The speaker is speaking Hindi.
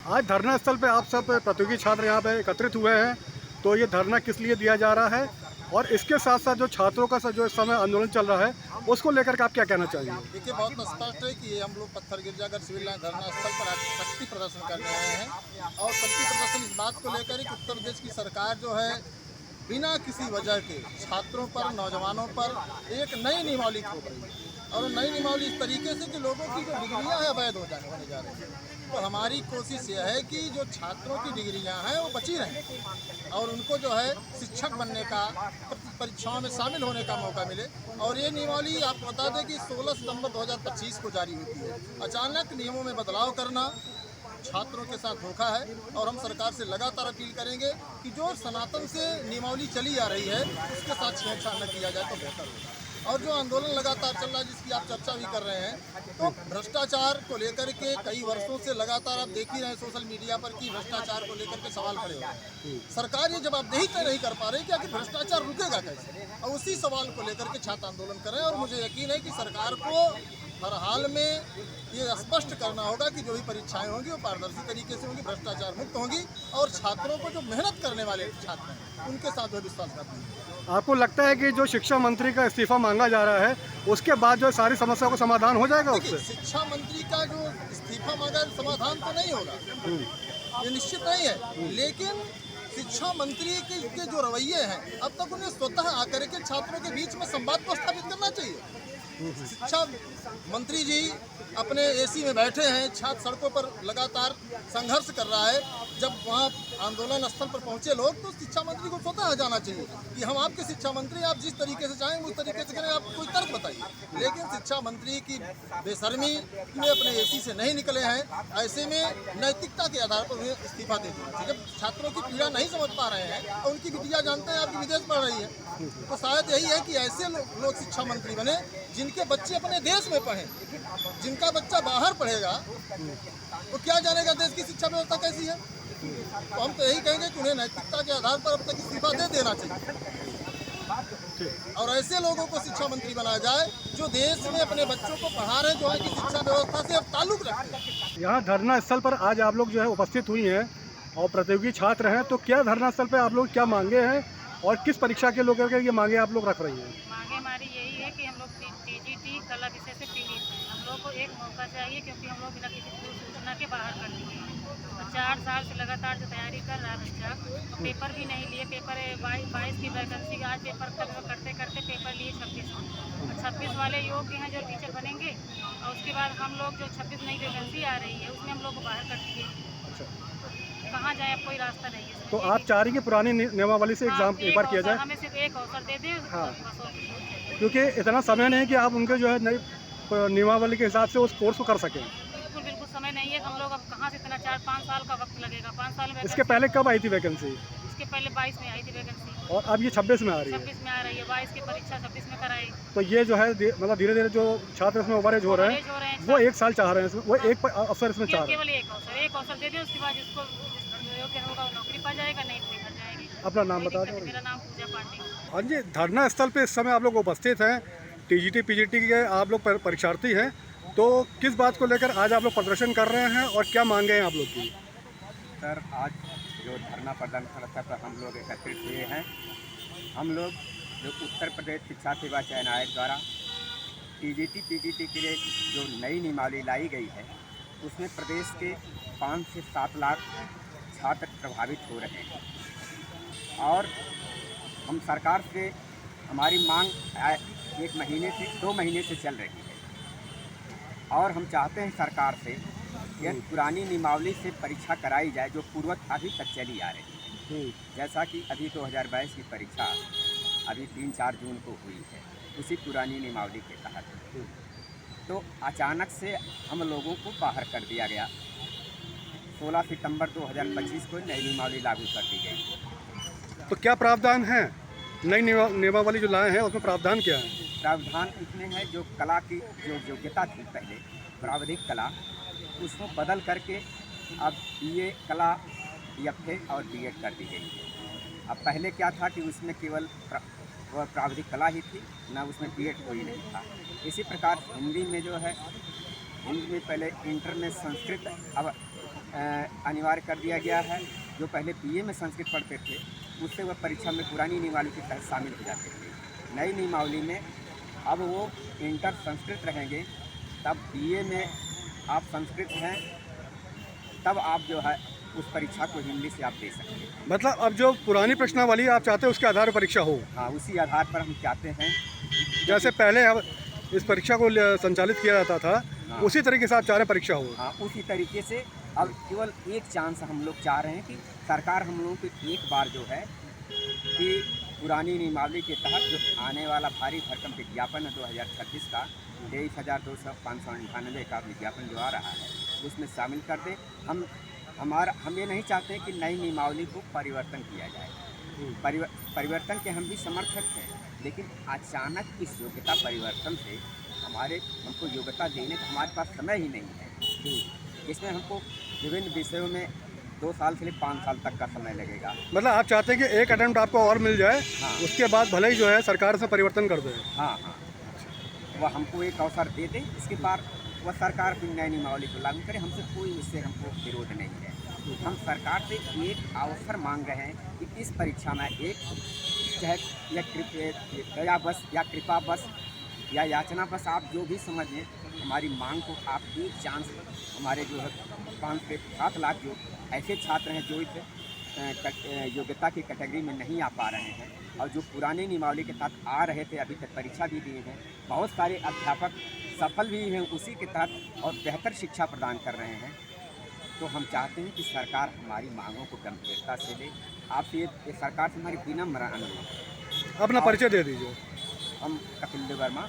आज धरना स्थल पे आप सब प्रतियोगी छात्र यहाँ पे एकत्रित हुए हैं, तो ये धरना किस लिए दिया जा रहा है और इसके साथ साथ जो छात्रों का जो इस समय आंदोलन चल रहा है उसको लेकर के आप क्या कहना चाहिए? देखिए, बहुत स्पष्ट है कि हम लोग पत्थर गिरजागर सिविल लाइन धरना स्थल पर आज शक्ति प्रदर्शन करने आए हैं और शक्ति प्रदर्शन इस बात को लेकर कि उत्तर प्रदेश की सरकार जो है बिना किसी वजह के छात्रों पर, नौजवानों पर एक नई नियमावली थोप रही है और नई नियमावली इस तरीके से कि लोगों की जो डिग्रियां हैं अवैध होने जा रही हैं। तो हमारी कोशिश यह है कि जो छात्रों की डिग्रियां हैं वो बची रहें और उनको जो है शिक्षक बनने का, परीक्षाओं में शामिल होने का मौका मिले। और ये नियमावली आपको बता दें कि 16 सितंबर 2025 को जारी होती है। अचानक नियमों में बदलाव करना छात्रों के साथ धोखा है और हम सरकार से लगातार अपील करेंगे कि जो सनातन से नियमावली चली आ रही है उसके साथ छेड़छाड़ न किया जाए तो बेहतर होगा। और जो आंदोलन लगातार चल रहा है जिसकी आप चर्चा भी कर रहे हैं, तो भ्रष्टाचार को लेकर के कई वर्षों से लगातार आप देख ही रहे हैं सोशल मीडिया पर कि भ्रष्टाचार को लेकर के सवाल खड़े हो रहे हैं। सरकार ये जवाबदेही तय नहीं कर पा रही कि आखिर भ्रष्टाचार रुकेगा कैसे, और उसी सवाल को लेकर के छात्र आंदोलन कर रहे हैं। और मुझे यकीन है कि सरकार को हर हाल में ये स्पष्ट करना होगा कि जो भी परीक्षाएं होंगी वो पारदर्शी तरीके से होंगी, भ्रष्टाचार मुक्त होंगी और छात्रों को जो मेहनत करने वाले छात्र हैं उनके साथ जो विश्वासघात नहीं होगा। आपको लगता है कि जो शिक्षा मंत्री का इस्तीफा मांगा जा रहा है उसके बाद जो सारी समस्याओं का समाधान हो जाएगा उससे? शिक्षा मंत्री का जो इस्तीफा मांगा समाधान तो नहीं होगा, ये निश्चित नहीं है, लेकिन शिक्षा मंत्री के जो रवैये हैं अब तक उन्हें स्वतः आकर के छात्रों के बीच में संवाद को स्थापित करना चाहिए। शिक्षा मंत्री जी अपने एसी में बैठे हैं, छात्र सड़कों पर लगातार संघर्ष कर रहा है। जब वहाँ आंदोलन स्थल पर पहुँचे लोग तो शिक्षा मंत्री को स्वतः जाना चाहिए कि हम आपके शिक्षा मंत्री, आप जिस तरीके से चाहें उस तरीके से करें, आप कोई तर्क बताइए। लेकिन शिक्षा मंत्री की बेशर्मी में अपने एसी से नहीं निकले हैं, ऐसे में नैतिकता के आधार पर उन्हें इस्तीफा दे देना चाहिए। जब छात्रों की पीड़ा नहीं समझ पा रहे हैं और उनकी बिटिया जानते हैं आपकी विदेश पढ़ रही है, तो शायद यही है कि ऐसे लोग शिक्षा मंत्री बने जिनके बच्चे अपने देश में पढ़ें। जिनका बच्चा बाहर पढ़ेगा वो क्या जानेगा देश की शिक्षा व्यवस्था कैसी है। तो हम तो यही कहेंगे कि उन्हें नैतिकता के आधार पर अब तक इस्तीफा दे देना चाहिए और ऐसे लोगों को शिक्षा मंत्री बनाया जाए जो देश में अपने बच्चों को पढ़ा रहे, जो है कि शिक्षा व्यवस्था से अब ताल्लुक रखते हैं। यहाँ धरना स्थल पर आज आप लोग जो है उपस्थित हुई हैं और प्रतियोगी छात्र हैं, तो क्या धरना स्थल पर आप लोग क्या मांगे हैं और किस परीक्षा के लोगों के ये मांगे आप लोग रख रही हैं? मांगे हमारी यही है कि हम लोग टीजीटी कला विषय से पीड़ित हैं। हम लोग को एक मौका चाहिए क्योंकि हम लोग बिना किसी पूर्व सूचना के बाहर कर दिए हैं और 4 साल से लगातार जो तैयारी कर रहा है बच्चा, तो पेपर भी नहीं लिए। पेपर 22 की वैकेंसी, आज पेपर करते करते पेपर लिए 26 और 26 वाले योग्य हैं जो टीचर बनेंगे और उसके बाद हम लोग जो 26 नई वैकेंसी आ रही है उसमें हम लोग को बाहर कर दिए। कहाँ जाए, अब कोई रास्ता नहीं है। तो आप चाह रही हैं पुरानी नियमावली से एग्जाम एक बार किया जाए? हमें सिर्फ एक अवसर दे दें। हाँ, बस क्योंकि इतना समय नहीं है कि आप उनके जो है नई नियमावली के हिसाब से उस कोर्स को कर सकें। बिल्कुल समय नहीं है। हम लोग अब कहाँ से इतना 4-5 साल का वक्त लगेगा। 5 साल में इसके पहले कब आई थी वैकेंसी? इसके पहले 22 में आई थी वैकेंसी और अब ये 26 में आ रही है। 26 में आ रही है। 22 की परीक्षा 26 में कराई। तो ये जो है मतलब धीरे धीरे जो छात्र इसमें ओवरेज हो रहे हैं वो 1 साल चाह रहे हैं इसमें, वो एक अवसर इसमें चाह रहे हैं। केवल एक अवसर दे दें, उसके बाद जिसको योग्य होगा वो नौकरी पा जाएगा, नहीं तो घर जाएगी। अपना नाम बता दें। मेरा नाम पूजा पांडे। हाँ जी, धरना स्थल पे इस समय आप लोग उपस्थित हैं, टीजीटी पीजीटी के आप लोग परीक्षार्थी हैं, तो किस बात को लेकर आज आप लोग प्रदर्शन कर रहे हैं और क्या मांगे हैं आप लोग की? सर, आज जो धरना प्रदर्शन पर हम लोग एकत्रित हुए हैं, हम लोग जो उत्तर प्रदेश शिक्षा सेवा चयन आयोग द्वारा टीजीटी पीजीटी के लिए जो नई नियमावली लाई गई है उसमें प्रदेश के 5 से 7 लाख छात्र प्रभावित हो रहे हैं और हम सरकार से हमारी मांग 1 महीने से 2 महीने से चल रही है और हम चाहते हैं सरकार से यह पुरानी नियमावली से परीक्षा कराई जाए जो पूर्वत अभी तक चली आ रही है। जैसा कि अभी 2022 की परीक्षा अभी 3-4 जून को हुई है उसी पुरानी नियमावली के तहत, तो अचानक से हम लोगों को बाहर कर दिया गया। 16 सितंबर 2025 को नई नियमावली लागू कर दी गई। तो क्या प्रावधान है नई नियमावली जो लाए हैं उसमें प्रावधान क्या है? प्रावधान इसमें है जो कला की जो योग्यता थी पहले प्राविधिक कला, उसको बदल करके अब बीए कला बीएफए और बीएड कर दी गई है। अब पहले क्या था कि उसमें केवल प्राविधिक कला ही थी, ना उसमें बीएड कोई नहीं था। इसी प्रकार हिंदी में जो है, हिंदी में पहले इंटर में संस्कृत, अब अनिवार्य कर दिया गया है। जो पहले बीए में संस्कृत पढ़ते थे उससे वह परीक्षा में पुरानी नियमावली के तहत शामिल हो जाते थे। नई नियमावली में अब वो इंटर संस्कृत रहेंगे, तब बीए में आप संस्कृत हैं तब आप जो है उस परीक्षा को हिंदी से आप दे सकते हैं। मतलब अब जो पुरानी प्रश्नावली आप चाहते हैं उसके आधार पर परीक्षा हो? हाँ, उसी आधार पर हम चाहते हैं। जैसे पहले अब इस परीक्षा को संचालित किया जाता था, हाँ। उसी तरीके से आप चाह रहे हैं परीक्षा हो? हाँ, उसी तरीके से अब केवल एक चांस हम लोग चाह रहे हैं कि सरकार हम लोगों को एक बार जो है कि पुरानी नियमावली के तहत जो आने वाला भारी भरकम विज्ञापन है 2026 का 23,598 का विज्ञापन जो आ रहा है उसमें शामिल कर दे। हम ये नहीं चाहते कि नई नियमावली को परिवर्तन किया जाए। परिवर्तन के हम भी समर्थक हैं, लेकिन अचानक इस योग्यता परिवर्तन से हमको योग्यता देने का हमारे पास समय ही नहीं है। इसमें हमको विभिन्न विषयों में 2 साल से 5 साल तक का समय लगेगा। मतलब आप चाहते हैं कि एक अटेम्प्ट आपको और मिल जाए, हाँ। उसके बाद भले ही जो है सरकार से परिवर्तन कर दे। हाँ, वह हमको एक अवसर दे दे, इसके बाद वह सरकार की नई नियमावली को लागू करे। हमसे कोई इससे हमको विरोध नहीं है। हम सरकार से एक अवसर मांग रहे हैं कि इस परीक्षा में एक चाहे दया बस या कृपा बस या याचना बस, आप जो भी समझें, हमारी मांग को आप एक चांस हमारे जो है 5 से 7 लाख जो ऐसे छात्र हैं जो इस योग्यता की कैटेगरी में नहीं आ पा रहे हैं और जो पुरानी नियमावली के तहत आ रहे थे, अभी तक परीक्षा भी दिए हैं, बहुत सारे अध्यापक सफल भी हैं उसी के तहत और बेहतर शिक्षा प्रदान कर रहे हैं। तो हम चाहते हैं कि सरकार हमारी मांगों को गंभीरता से ले। आपसे ये सरकार से हमारी विनम्र अनुरोध है। अपना परिचय दे दीजिए। हम कपिल देव वर्मा,